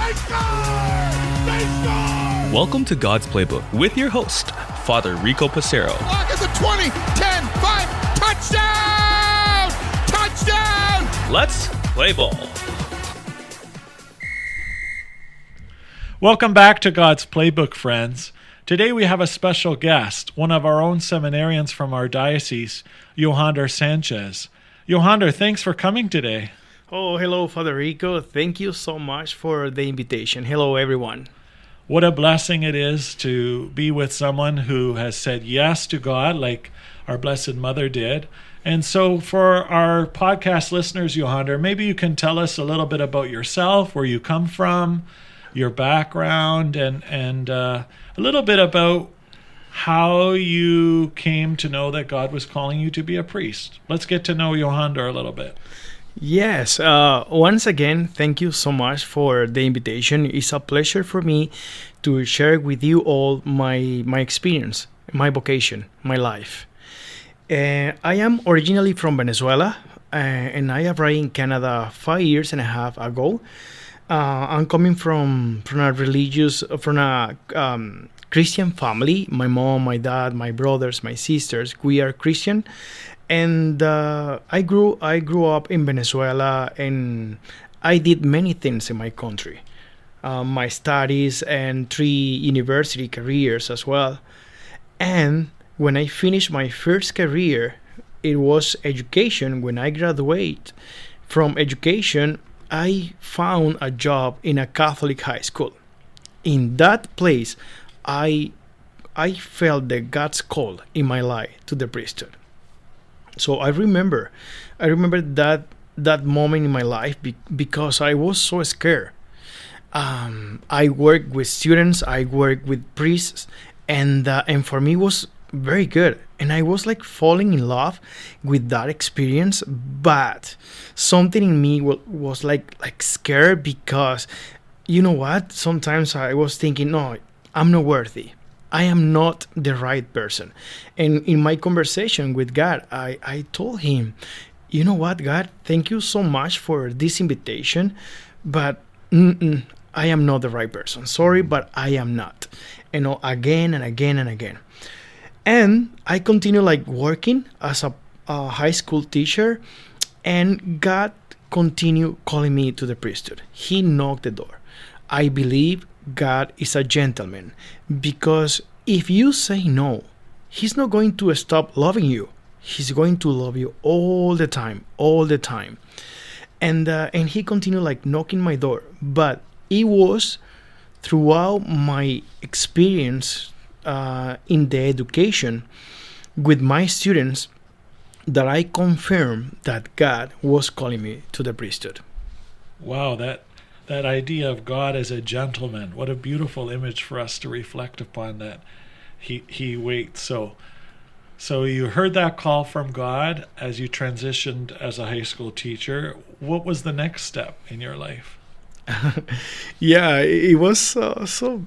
They score! They score! Welcome to God's Playbook with your host, Father Rico Passero. Lock is a 20, 10, 5, touchdown! Touchdown! Let's play ball. Welcome back to God's Playbook, friends. Today we have a special guest, one of our own seminarians from our diocese, Yohander Sanchez. Yohander, thanks for coming today. Oh, hello, Father Rico. Thank you so much for the invitation. Hello, everyone. What a blessing it is to be with someone who has said yes to God like our Blessed Mother did. And so for our podcast listeners, Yohander, maybe you can tell us a little bit about yourself, where you come from, your background, and a little bit about how you came to know that God was calling you to be a priest. Let's get to know Yohander a little bit. Yes, once again, thank you so much for the invitation. It's a pleasure for me to share with you all my experience, my vocation, my life. I am originally from Venezuela, and I arrived in Canada 5 years and a half ago. I'm coming from a Christian family. My mom, my dad, my brothers, my sisters, we are Christian. And I grew up in Venezuela, and I did many things in my country. My studies and 3 university careers as well. And when I finished my first career, it was education. When I graduated from education, I found a job in a Catholic high school. In that place, I felt the God's call in my life to the priesthood. So I remember that moment in my life because I was so scared. I worked with students, I worked with priests, and for me it was very good. And I was like falling in love with that experience, but something in me was like scared because, you know what? Sometimes I was thinking, no, I'm not worthy. I am not the right person. And in my conversation with God, I told him, you know what, God, thank you so much for this invitation, but I am not the right person. Sorry, but I am not. Again and again and again. And I continue like working as a high school teacher, and God continued calling me to the priesthood. He knocked the door. I believe God is a gentleman, because if you say no, he's not going to stop loving you. He's going to love you all the time. And he continued like knocking my door. But it was throughout my experience in the education with my students that I confirmed that God was calling me to the priesthood. Wow, that idea of God as a gentleman, what a beautiful image for us to reflect upon, that he waits. So you heard that call from God as you transitioned as a high school teacher. What was the next step in your life? Yeah, it was so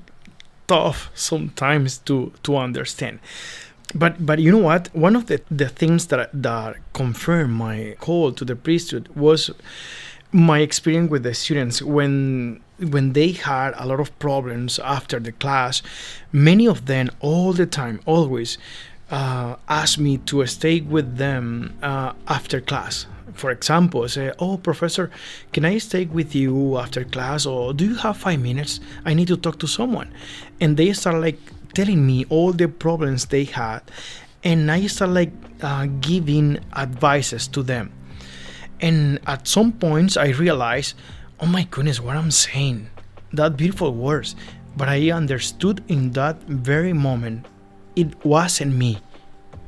tough sometimes to understand. But you know what? One of the things that confirmed my call to the priesthood was my experience with the students. When they had a lot of problems after the class, many of them all the time, always asked me to stay with them after class. For example, say, "Oh, professor, can I stay with you after class? Or do you have 5 minutes? I need to talk to someone." And they start like telling me all the problems they had, and I start like giving advices to them. And at some points I realized, oh my goodness, what I'm saying, that beautiful words. But I understood in that very moment, it wasn't me.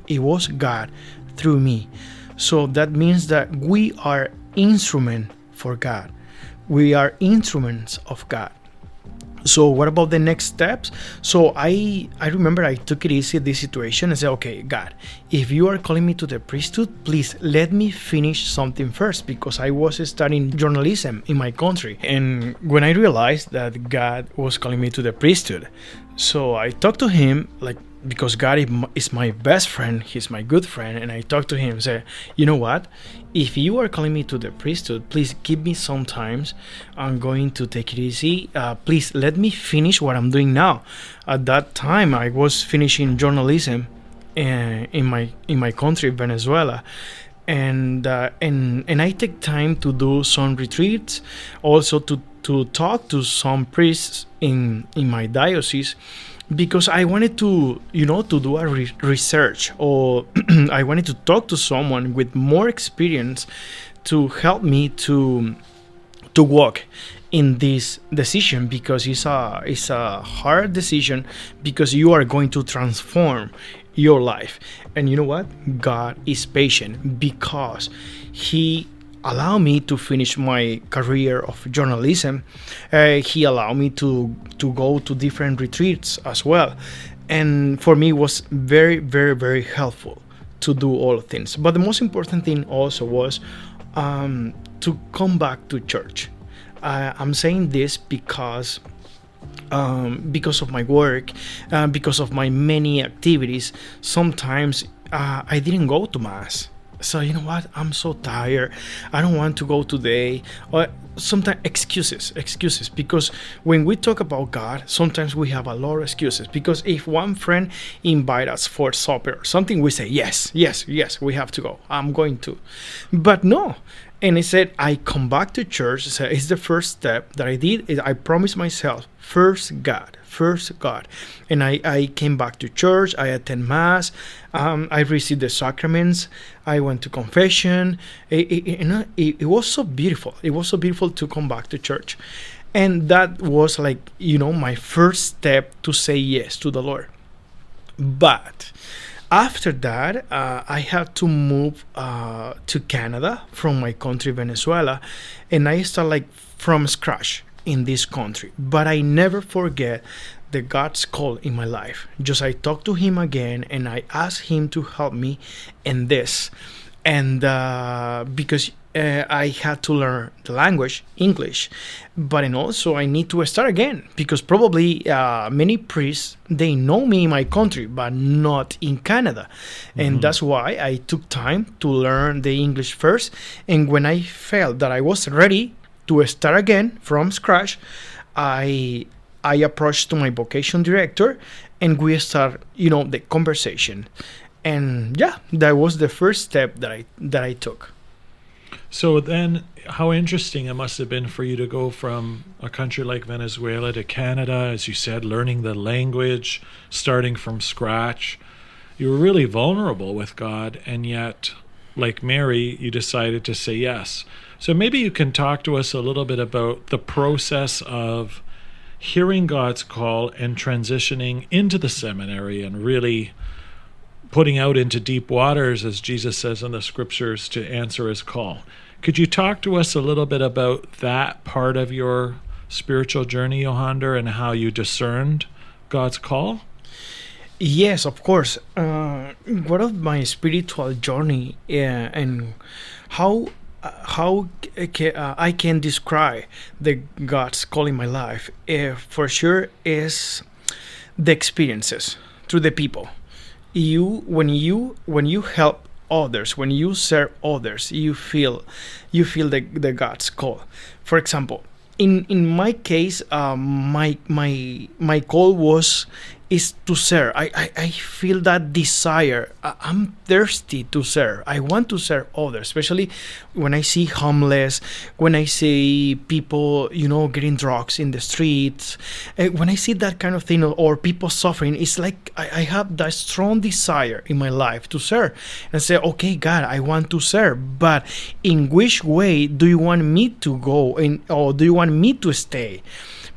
It was God through me. So that means that we are instruments for God. We are instruments of God. So what about the next steps? So I remember I took it easy, this situation, and said, okay, God, if you are calling me to the priesthood, please let me finish something first, because I was studying journalism in my country. And when I realized that God was calling me to the priesthood, so I talked to him like because God is my best friend, He's my good friend, and I talked to Him and said, you know what? If you are calling me to the priesthood, please give me some time. I'm going to take it easy. Please let me finish what I'm doing now. At that time, I was finishing journalism in my country, Venezuela. And I take time to do some retreats, also to talk to some priests in my diocese, because I wanted to do a research, or I wanted to talk to someone with more experience to help me to walk in this decision, because it's a hard decision, because you are going to transform your life. And you know what? God is patient, because He allowed me to finish my career of journalism. He allowed me to go to different retreats as well. And for me, it was very, very, very helpful to do all things. But the most important thing also was to come back to church. I'm saying this because of my work, because of my many activities. Sometimes I didn't go to Mass. So you know what? I'm so tired. I don't want to go today. Or sometimes excuses. Because when we talk about God, sometimes we have a lot of excuses. Because if one friend invites us for supper or something, we say, yes, we have to go. I'm going to. But no. And I said, I come back to church. So it's the first step that I did. I promised myself, first God. And I came back to church. I attend Mass. I received the sacraments. I went to confession. It was so beautiful. It was so beautiful to come back to church. And that was like, my first step to say yes to the Lord. But after that, I had to move to Canada from my country, Venezuela, and I started from scratch in this country. But I never forget the God's call in my life. Just I talked to Him again, and I asked Him to help me in this. And because I had to learn the language, English, but and also I need to start again, because probably many priests, they know me in my country, but not in Canada. And that's why I took time to learn the English first. And when I felt that I was ready to start again from scratch, I approached to my vocation director, and we start, the conversation. And that was the first step that I took. So then, how interesting it must have been for you to go from a country like Venezuela to Canada, as you said, learning the language, starting from scratch. You were really vulnerable with God, and yet, like Mary, you decided to say yes. So maybe you can talk to us a little bit about the process of hearing God's call and transitioning into the seminary and really putting out into deep waters, as Jesus says in the scriptures, to answer His call. Could you talk to us a little bit about that part of your spiritual journey, Yohander, and how you discerned God's call? Yes, of course. What of my spiritual journey and how I can describe the God's call in my life, for sure, is the experiences through the people. When you help others, when you serve others, you feel the God's call. For example, in my case, my call is to serve. I feel that desire. I'm thirsty to serve. I want to serve others, especially when I see homeless, when I see people, getting drugs in the streets. When I see that kind of thing, or people suffering, it's like I have that strong desire in my life to serve. And say, okay, God, I want to serve, but in which way do you want me to go, or do you want me to stay?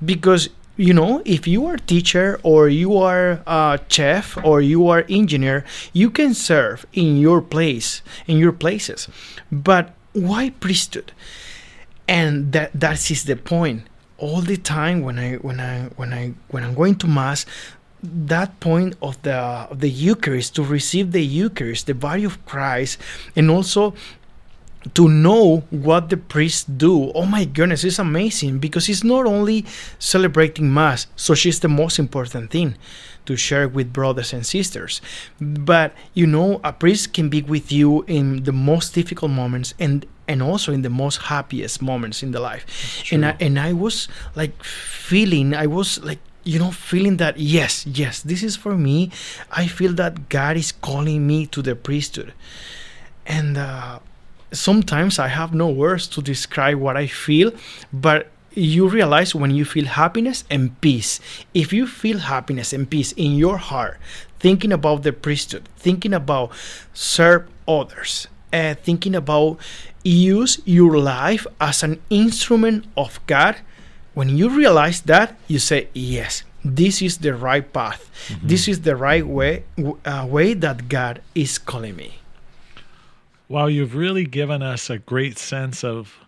Because if you are teacher, or you are a chef, or you are engineer, you can serve in your places. But why priesthood? And that is the point. All the time when I'm going to Mass, that point of the Eucharist, to receive the Eucharist, the body of Christ, and also to know what the priests do, oh my goodness, it's amazing, because it's not only celebrating Mass, so she's the most important thing to share with brothers and sisters, but a priest can be with you in the most difficult moments and also in the most happiest moments in the life. And I was like feeling that yes, this is for me. I feel that God is calling me to the priesthood, and sometimes I have no words to describe what I feel, but you realize when you feel happiness and peace. If you feel happiness and peace in your heart, thinking about the priesthood, thinking about serve others, thinking about use your life as an instrument of God, when you realize that, you say, yes, this is the right path. Mm-hmm. This is the right way that God is calling me. Wow, you've really given us a great sense of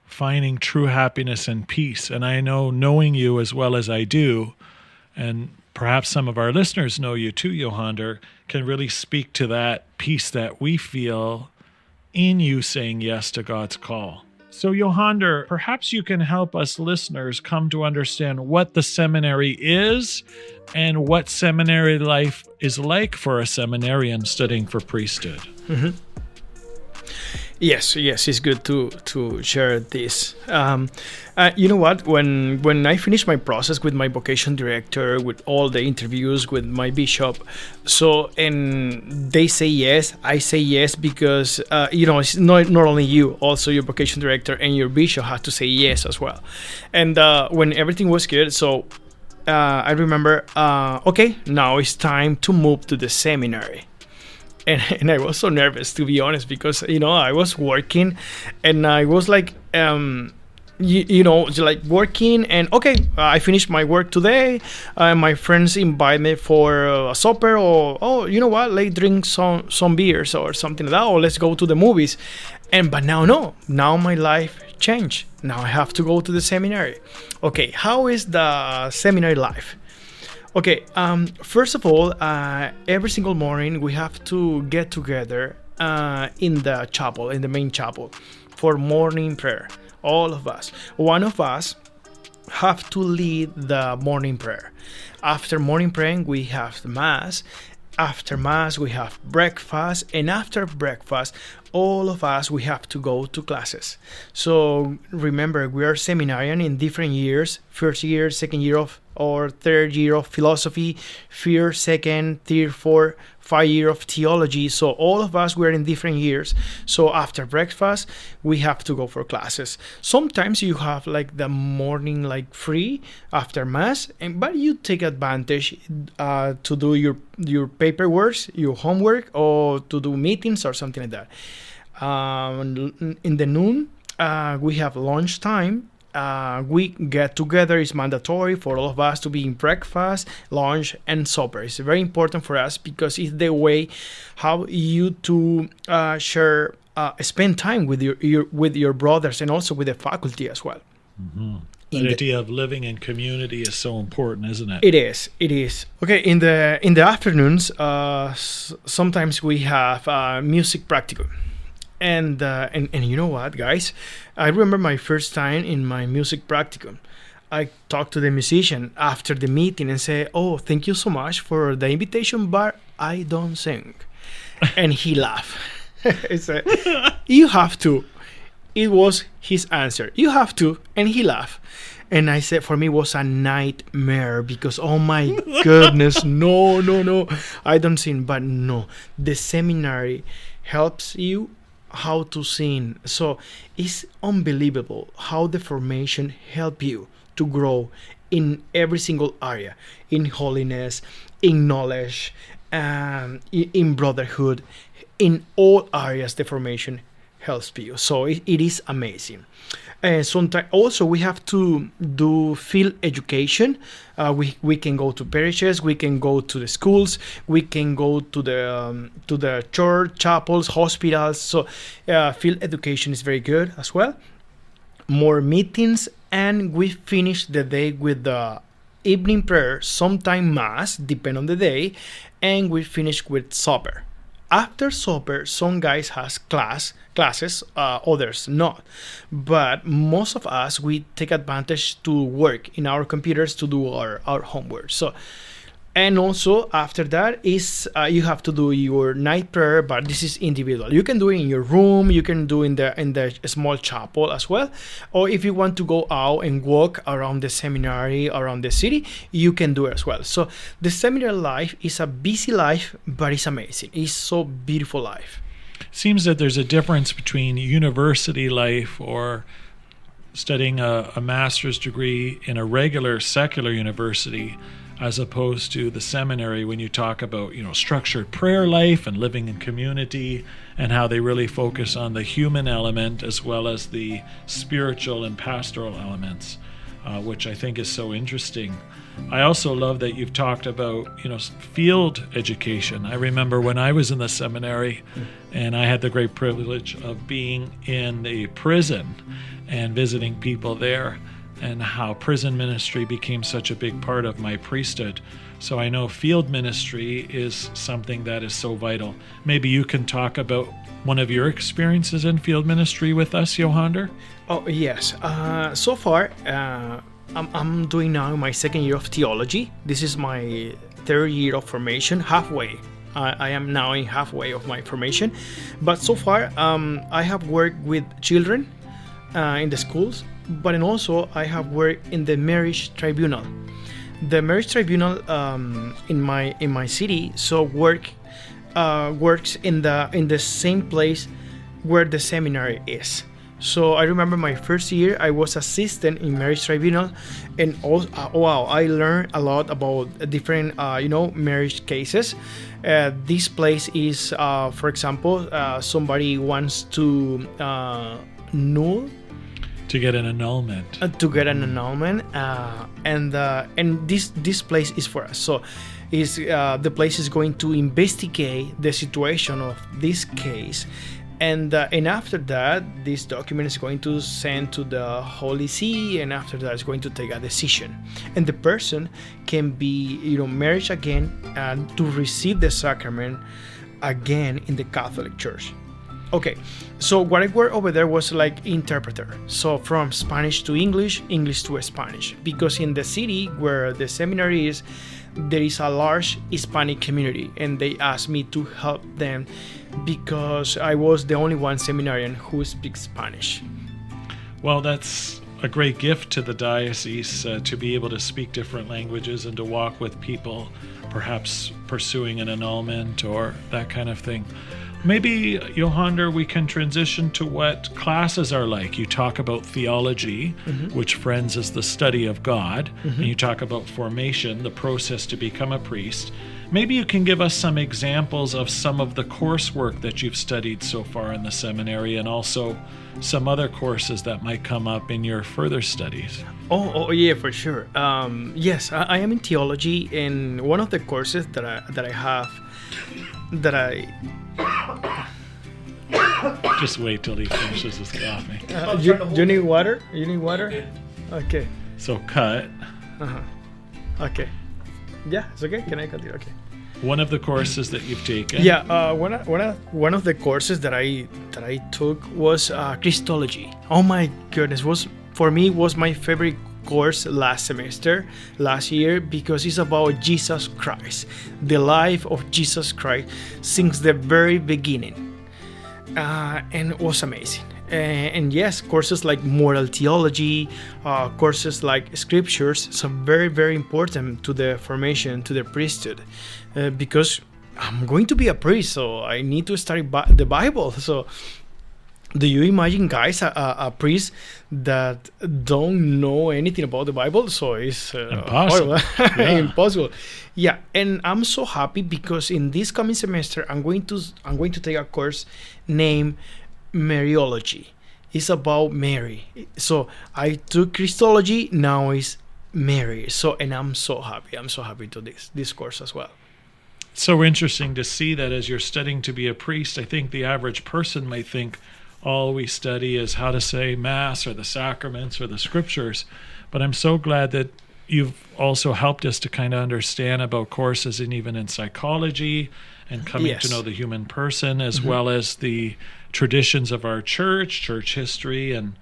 finding true happiness and peace. And I know, knowing you as well as I do, and perhaps some of our listeners know you too, Yohander, can really speak to that peace that we feel in you saying yes to God's call. So Yohander, perhaps you can help us listeners come to understand what the seminary is and what seminary life is like for a seminarian studying for priesthood. Mm-hmm. Yes, it's good to share this. You know what? When I finished my process with my vocation director, with all the interviews with my bishop, and they say yes, I say yes, because it's not only you, also your vocation director and your bishop have to say yes as well. And when everything was good, I remember, okay, now it's time to move to the seminary. And I was so nervous, to be honest, because I was working, and I was like, like working, and okay, I finished my work today. My friends invite me for a supper, or you know what, let's drink some beers or something like that, or let's go to the movies. But now my life changed. Now I have to go to the seminary. Okay, how is the seminary life? Okay, first of all, every single morning we have to get together in the chapel, in the main chapel, for morning prayer. All of us. One of us have to lead the morning prayer. After morning praying, we have the Mass. After Mass, we have breakfast. And after breakfast, all of us, we have to go to classes. So remember, we are seminarian in different years. First year, second year or third year of philosophy, first, second, third, fourth, 5 year of theology. So all of us, we're in different years. So after breakfast, we have to go for classes. Sometimes you have like the morning like free after Mass, but you take advantage to do your paperwork, your homework, or to do meetings or something like that. In the noon, we have lunch time. We get together. It's mandatory for all of us to be in breakfast, lunch, and supper. It's very important for us because it's the way how you to spend time with your brothers and also with the faculty as well. Mm-hmm. The idea of living in community is so important, isn't it? It is. Okay, in the afternoons, sometimes we have music practicum. And you know what, guys? I remember my first time in my music practicum. I talked to the musician after the meeting and say, "Oh, thank you so much for the invitation, but I don't sing." And he laughed. He said, "You have to." It was his answer. "You have to," and he laughed. And I said, for me, it was a nightmare because, oh my goodness, no, I don't sing. But no, the seminary helps you how to sing. So it's unbelievable how the formation help you to grow in every single area, in holiness, in knowledge, in brotherhood, in all areas the formation helps you. So it is amazing. Sometimes also we have to do field education. We can go to parishes, we can go to the schools, we can go to the church, chapels, hospitals. So field education is very good as well. More meetings, and we finish the day with the evening prayer, sometime Mass, depend on the day, and we finish with supper. after supper, some guys has classes, others not. But most of us, we take advantage to work in our computers to do our homework. So, and also after that is you have to do your night prayer, but this is individual. You can do it in your room, you can do in the small chapel as well, or if you want to go out and walk around the seminary, around the city, you can do it as well. So the seminary life is a busy life, but it's amazing. It's so beautiful life. Seems that there's a difference between university life or studying a master's degree in a regular secular university as opposed to the seminary when you talk about, structured prayer life and living in community and how they really focus on the human element as well as the spiritual and pastoral elements, which I think is so interesting. I also love that you've talked about, field education. I remember when I was in the seminary and I had the great privilege of being in a prison and visiting people there, and how prison ministry became such a big part of my priesthood. So I know field ministry is something that is so vital. Maybe you can talk about one of your experiences in field ministry with us, Yohander? Oh, yes. So far, I'm doing now my second year of theology. This is my third year of formation, halfway. I am now in halfway of my formation. But so far, I have worked with children in the schools, but also I have worked in the marriage tribunal. The marriage tribunal in my city works in the same place where the seminary is. So I remember my first year I was assistant in marriage tribunal, and wow, I learned a lot about different marriage cases. This place is, for example, somebody wants to null. To get an annulment. And this place is for us. So, the place is going to investigate the situation of this case, and after that, this document is going to send to the Holy See, and after that, it's going to take a decision, and the person can be married again and to receive the sacrament again in the Catholic Church. Okay, so what I worked over there was like interpreter. So from Spanish to English, English to Spanish. Because in the city where the seminary is, there is a large Hispanic community, and they asked me to help them because I was the only one seminarian who speaks Spanish. Well, that's a great gift to the diocese to be able to speak different languages and to walk with people, perhaps pursuing an annulment or that kind of thing. Maybe, Yohander, we can transition to what classes are like. You talk about theology, which, friends, is the study of God, and you talk about formation, the process to become a priest. Maybe you can give us some examples of some of the coursework that you've studied so far in the seminary, and also some other courses that might come up in your further studies. Oh yeah, for sure. Yes, I am in theology, and one of the courses that I have, that I... Just wait till he finishes his coffee. You need water? You need water? Okay. So cut. Okay. Yeah, it's okay. Can I continue? Okay. One of the courses that you've taken. Yeah, one of the courses that I took was Christology. Oh my goodness, was my favorite course last year, because it's about Jesus Christ, the life of Jesus Christ since the very beginning, and it was amazing. And yes, courses like moral theology, courses like scriptures, so very, very important to the formation, to the priesthood, because I'm going to be a priest, so I need to study the Bible. So do you imagine, guys, a priest that don't know anything about the Bible? So it's impossible. Yeah. Impossible. Yeah, and I'm so happy because in this coming semester I'm going to take a course named Mariology. It's about Mary. So I took Christology, now it's Mary. So, and I'm so happy. I'm so happy to this course as well. It's so interesting to see that as you're studying to be a priest. I think the average person might think all we study is how to say Mass or the sacraments or the scriptures. But I'm so glad that, you've also helped us to kind of understand about courses and even in psychology and coming to Yes. know the human person, as well as the traditions of our church history. And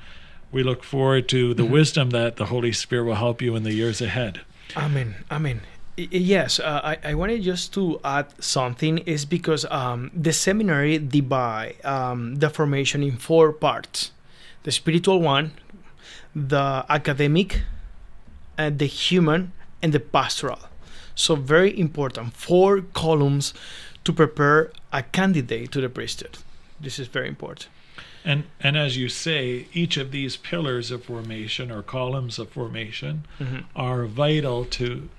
we look forward to the wisdom that the Holy Spirit will help you in the years ahead. Amen. Amen. Yes, I wanted just to add something, is because the seminary divide the formation in 4 parts: the spiritual one, the academic, the human, and the pastoral. So very important, 4 columns to prepare a candidate to the priesthood. This is very important. And as you say, each of these pillars of formation or columns of formation are vital to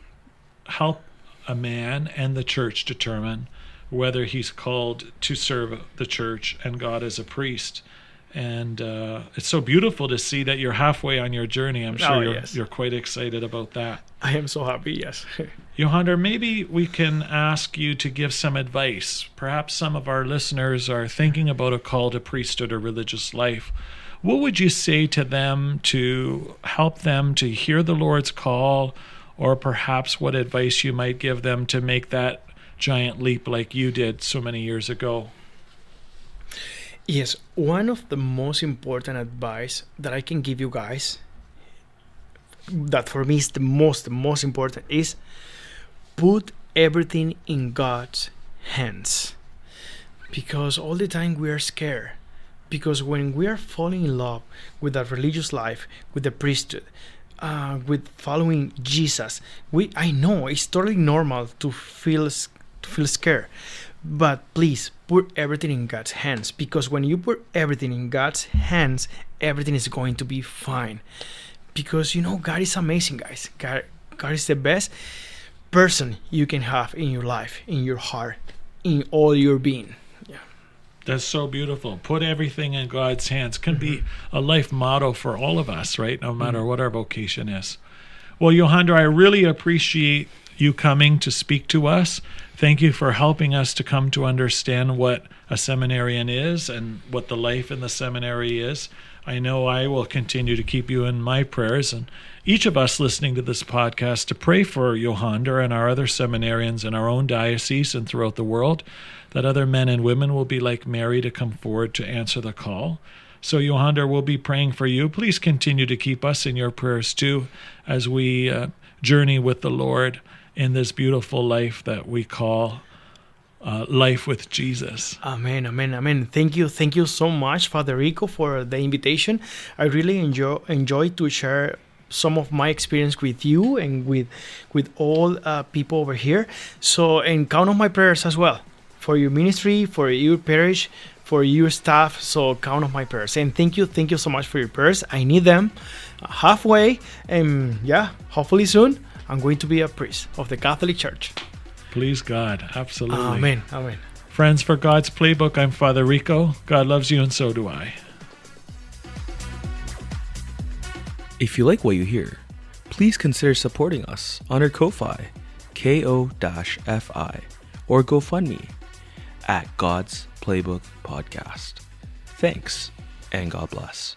help a man and the church determine whether he's called to serve the church and God as a priest. And it's so beautiful to see that you're halfway on your journey. I'm sure you're quite excited about that. I am so happy, yes. Yohander, maybe we can ask you to give some advice. Perhaps some of our listeners are thinking about a call to priesthood or religious life. What would you say to them to help them to hear the Lord's call, or perhaps what advice you might give them to make that giant leap like you did so many years ago? Yes, one of the most important advice that I can give you guys, that for me is the most important, is put everything in God's hands. Because all the time we are scared. Because when we are falling in love with a religious life, with the priesthood, with following Jesus, I know it's totally normal to feel scared. But please put everything in God's hands, because when you put everything in God's hands, everything is going to be fine. Because God is amazing, guys. God is the best person you can have in your life, in your heart, in all your being. Yeah. That's so beautiful. Put everything in God's hands can be a life motto for all of us, right? No matter what our vocation is. Well, Yohander, I really appreciate you coming to speak to us. Thank you for helping us to come to understand what a seminarian is and what the life in the seminary is. I know I will continue to keep you in my prayers, and each of us listening to this podcast, to pray for Yohander and our other seminarians in our own diocese and throughout the world, that other men and women will be like Mary to come forward to answer the call. So Yohander, we'll be praying for you. Please continue to keep us in your prayers too, as we journey with the Lord in this beautiful life that we call life with Jesus. Amen, amen, amen. Thank you so much, Father Rico, for the invitation. I really enjoy to share some of my experience with you and with all people over here. So, and count on my prayers as well for your ministry, for your parish, for your staff. So count on my prayers. And thank you so much for your prayers. I need them halfway, and hopefully soon I'm going to be a priest of the Catholic Church. Please God, absolutely. Amen, amen. Friends, for God's Playbook, I'm Father Rico. God loves you, and so do I. If you like what you hear, please consider supporting us on our Ko-Fi, ko-fi, or GoFundMe at God's Playbook Podcast. Thanks, and God bless.